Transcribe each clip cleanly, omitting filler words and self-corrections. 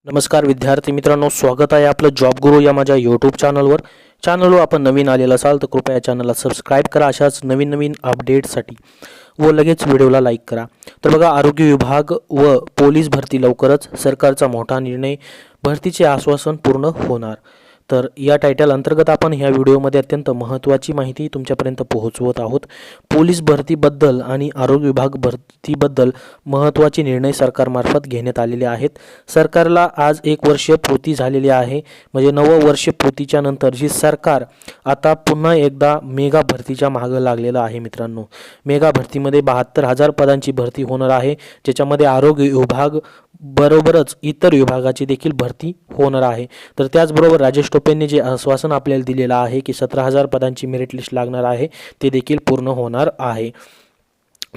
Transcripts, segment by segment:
नमस्कार विद्यार्थी मित्रांनो, स्वागत आहे आपलं जॉब गुरु या माझ्या यूट्यूब चॅनलवर आपण नवीन आलेला असाल तर कृपया चॅनलला सबस्क्राईब करा अशाच नवीन नवीन अपडेटसाठी व लगेच व्हिडिओला लाईक करा। तर बघा, आरोग्य विभाग व पोलीस भरती लवकरच, सरकारचा मोठा निर्णय, भरतीचे आश्वासन पूर्ण होणार। तर या टायटल अंतर्गत आपण ह्या व्हिडिओमध्ये अत्यंत महत्त्वाची माहिती तुमच्यापर्यंत पोहोचवत आहोत। पोलीस भरतीबद्दल आणि आरोग्य विभाग भरतीबद्दल महत्त्वाचे निर्णय सरकारमार्फत घेण्यात आलेले आहेत। सरकारला आज 1 वर्ष पूर्ती झालेली आहे, म्हणजे 9 वर्ष पूर्तीच्या नंतर जी सरकार आता पुन्हा एकदा मेगा भरतीच्या मागे लागलेलं आहे। मित्रांनो, मेगा भरतीमध्ये 72,000 पदांची भरती होणार आहे, ज्याच्यामध्ये आरोग्य विभाग बरोबरच इतर विभागाची देखील भरती होणार आहे। तर त्याचबरोबर राजेश टोपेंनी जे आश्वासन आपल्याला दिलेलं आहे की 17,000 पदांची मेरिट लिस्ट लागणार आहे, ते देखील पूर्ण होणार आहे।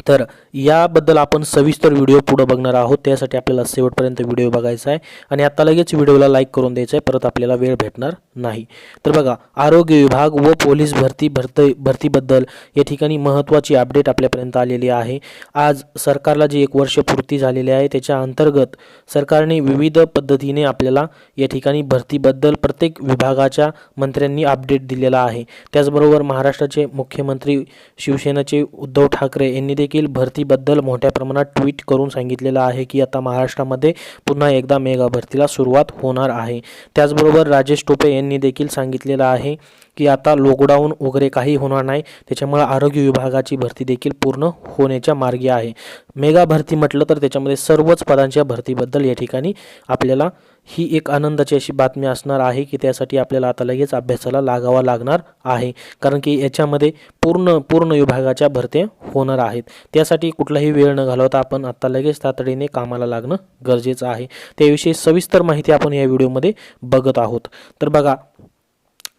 तर याबद्दल आपण सविस्तर व्हिडिओ पुढे बघणार आहोत, त्यासाठी आपल्याला शेवटपर्यंत व्हिडिओ बघायचा आहे आणि आता लगेच व्हिडिओला लाईक करून द्यायचं आहे, परत आपल्याला वेळ भेटणार नाही। तर बघा, आरोग्य विभाग व पोलीस भरतीबद्दल या ठिकाणी महत्त्वाची अपडेट आपल्यापर्यंत आलेली आहे। आज सरकारला जी 1 वर्ष पूर्ती झालेली आहे, त्याच्या अंतर्गत सरकारने विविध पद्धतीने आपल्याला या ठिकाणी भरतीबद्दल प्रत्येक विभागाच्या मंत्र्यांनी अपडेट दिलेला आहे। त्याचबरोबर महाराष्ट्राचे मुख्यमंत्री शिवसेनेचे उद्धव ठाकरे यांनी देखील भरतीबद्दल मोठ्या प्रमाणात ट्विट करून सांगितलेलं आहे की आता महाराष्ट्रामध्ये पुन्हा एकदा मेगा भरतीला सुरुवात होणार आहे। त्याचबरोबर राजेश टोपे यांनी देखील सांगितलेलं आहे की आता लॉकडाऊन वगैरे काही होणार नाही, त्याच्यामुळे आरोग्य विभागाची भरती देखील पूर्ण होण्याच्या मार्गी आहे। मेगा भरती म्हटलं तर त्याच्यामध्ये सर्वच पदांच्या भरतीबद्दल या ठिकाणी आपल्याला ही एक आनंदाची अशी बातमी असणार आहे की त्यासाठी आपल्याला आता लगेच अभ्यासाला लागावा लागणार आहे, कारण की याच्यामध्ये पूर्ण विभागाच्या भरत्या होणार आहेत। त्यासाठी कुठलाही वेळ न घालवता आपण आता लगेच तातडीने कामाला लागणं गरजेचं आहे। त्याविषयी सविस्तर माहिती आपण या व्हिडिओमध्ये बघत आहोत। तर बघा,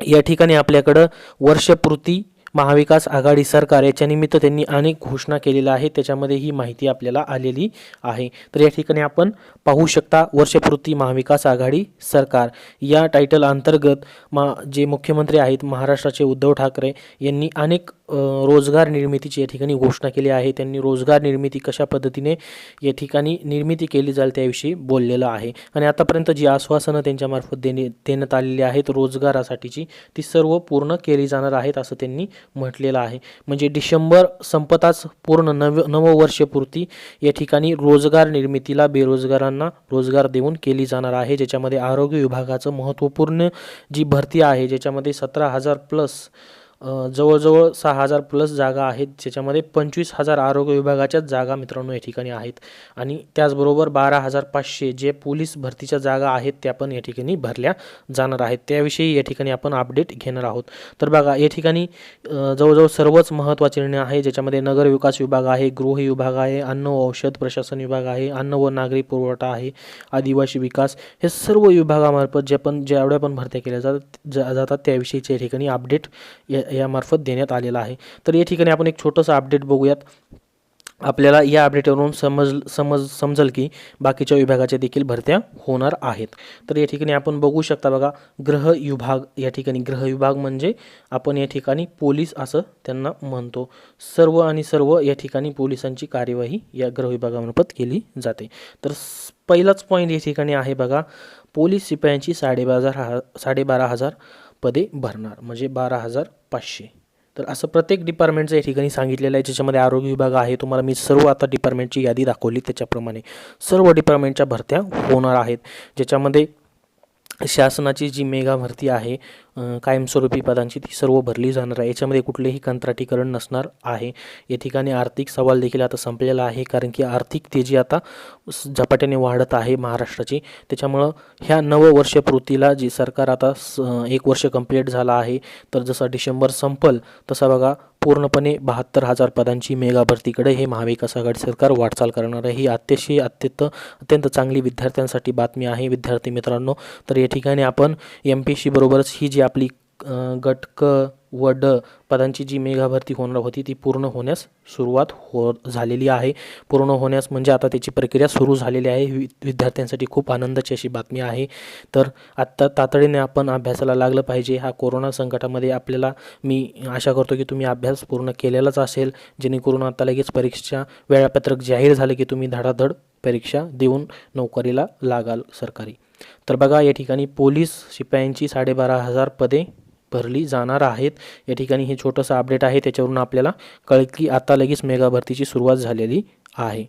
या ठिकाणी आपल्याकडं वर्षपूर्ती महाविकास आघाडी सरकार याच्या निमित्त त्यांनी अनेक घोषणा केलेल्या आहेत, त्याच्यामध्ये ही माहिती आपल्याला आलेली आहे। तर या ठिकाणी आपण पाहू शकता, वर्षपूर्ती महाविकास आघाडी सरकार या टायटल अंतर्गत जे मुख्यमंत्री आहेत महाराष्ट्राचे उद्धव ठाकरे यांनी अनेक रोजगार निर्मितीची या ठिकाणी घोषणा केली आहे। त्यांनी रोजगार निर्मिती कशा पद्धतीने या ठिकाणी निर्मिती केली जाईल त्याविषयी बोललेलं आहे आणि आतापर्यंत जी आश्वासनं त्यांच्यामार्फत देण्यात आलेली आहेत रोजगारासाठीची, ती सर्व पूर्ण केली जाणार आहेत असं त्यांनी म्हटलेलं आहे। म्हणजे डिसेंबर संपताच पूर्ण नववर्षपूर्ती या ठिकाणी रोजगार निर्मितीला बेरोजगारांना रोजगार देऊन केली जाणार आहे, ज्याच्यामध्ये आरोग्य विभागाचं महत्त्वपूर्ण जी भरती आहे, ज्याच्यामध्ये 17,000 प्लस जवळजवळ 6,000 प्लस जागा आहेत, ज्याच्यामध्ये 25,000 आरोग्य विभागाच्याच जागा मित्रांनो या ठिकाणी आहेत आणि त्याचबरोबर 12,500 जे पोलीस भरतीच्या जागा आहेत त्या पण या ठिकाणी भरल्या जाणार आहेत। त्याविषयी या ठिकाणी आपण अपडेट घेणार आहोत। तर बघा, या ठिकाणी जवळजवळ सर्वच महत्त्वाचे निर्णय आहे, ज्याच्यामध्ये नगर विकास विभाग आहे, गृह विभाग आहे, अन्न व औषध प्रशासन विभाग आहे, अन्न व नागरी पुरवठा आहे, आदिवासी विकास, हे सर्व विभागामार्फत जेवढ्या पण भरत्या केल्या जातात त्याविषयीच्या या ठिकाणी अपडेट यामार्फत देण्यात आलेला आहे। तर या ठिकाणी आपण एक छोटंसं अपडेट बघूयात, आपल्याला या अपडेटवरून समजेल की बाकीच्या विभागाच्या देखील भरत्या होणार आहेत। तर या ठिकाणी आपण बघू शकता, बघा, गृह विभाग, या ठिकाणी गृह विभाग म्हणजे आपण या ठिकाणी पोलीस असं त्यांना म्हणतो। सर्व या ठिकाणी पोलिसांची कार्यवाही या गृह विभागामार्फत केली जाते। तर पहिलाच पॉईंट या ठिकाणी आहे, बघा, पोलीस शिपायांची 12,500 पदे भरणार, म्हणजे 12,500। तर असं प्रत्येक डिपार्टमेंटचं या ठिकाणी सांगितलेलं आहे, ज्याच्यामध्ये आरोग्य विभाग आहे। तुम्हाला मी सर्व आता डिपार्टमेंटची यादी दाखवली, त्याच्याप्रमाणे सर्व डिपार्टमेंटच्या भरत्या होणार आहेत, ज्याच्यामध्ये शासनाची जी मेगा भरती आहे कायमस्वरूपी पदांची, ती सर्व भरली जाणार आहे। याच्यामध्ये कुठलेही कंत्राटीकरण नसणार आहे। या ठिकाणी आर्थिक सवाल देखील आता संपलेला आहे, कारण की आर्थिक तेजी आता झपाट्याने वाढत आहे महाराष्ट्राची। त्याच्यामुळं ह्या नववर्षपूर्तीला जी सरकार आता 1 वर्ष कंप्लीट झाला आहे, तर जसा डिसेंबर संपल तसा बघा पूर्णपणे 72,000 पदांची मेगा भरतीकडे हे महाविकास आघाडी सरकार वाटचाल करणार आहे। ही अत्यंत चांगली विद्यार्थ्यांसाठी बातमी आहे विद्यार्थी मित्रांनो। तर या ठिकाणी आपण MPSC बरोबरच ही जी आपली गट क व ड पदांची जी मेगा भरती होणार होती ती पूर्ण होण्यास सुरुवात झालेली आहे। पूर्ण होण्यास म्हणजे आता त्याची प्रक्रिया सुरू झालेली आहे। विद्यार्थ्यांसाठी खूप आनंदाची अशी बातमी आहे। तर आत्ता तातडीने आपण अभ्यासाला लागलं पाहिजे। हा कोरोना संकटामध्ये आपल्याला मी आशा करतो की तुम्ही अभ्यास पूर्ण केलेलाच असेल, जेणेकरून आता लगेच परीक्षा वेळापत्रक जाहीर झाले की तुम्ही धडाधड परीक्षा देऊन नोकरीला लागाल सरकारी। तर बघा या ठिकाणी पोलीस शिपायांची 12,500 पदे भरली जाणार आहेत. या ठिकाणी हे छोटंसं अपडेट आहे, त्याच्यावरून आपल्याला कळेल की आता लगेच मेगा भरतीची सुरुवात झालेली आहे.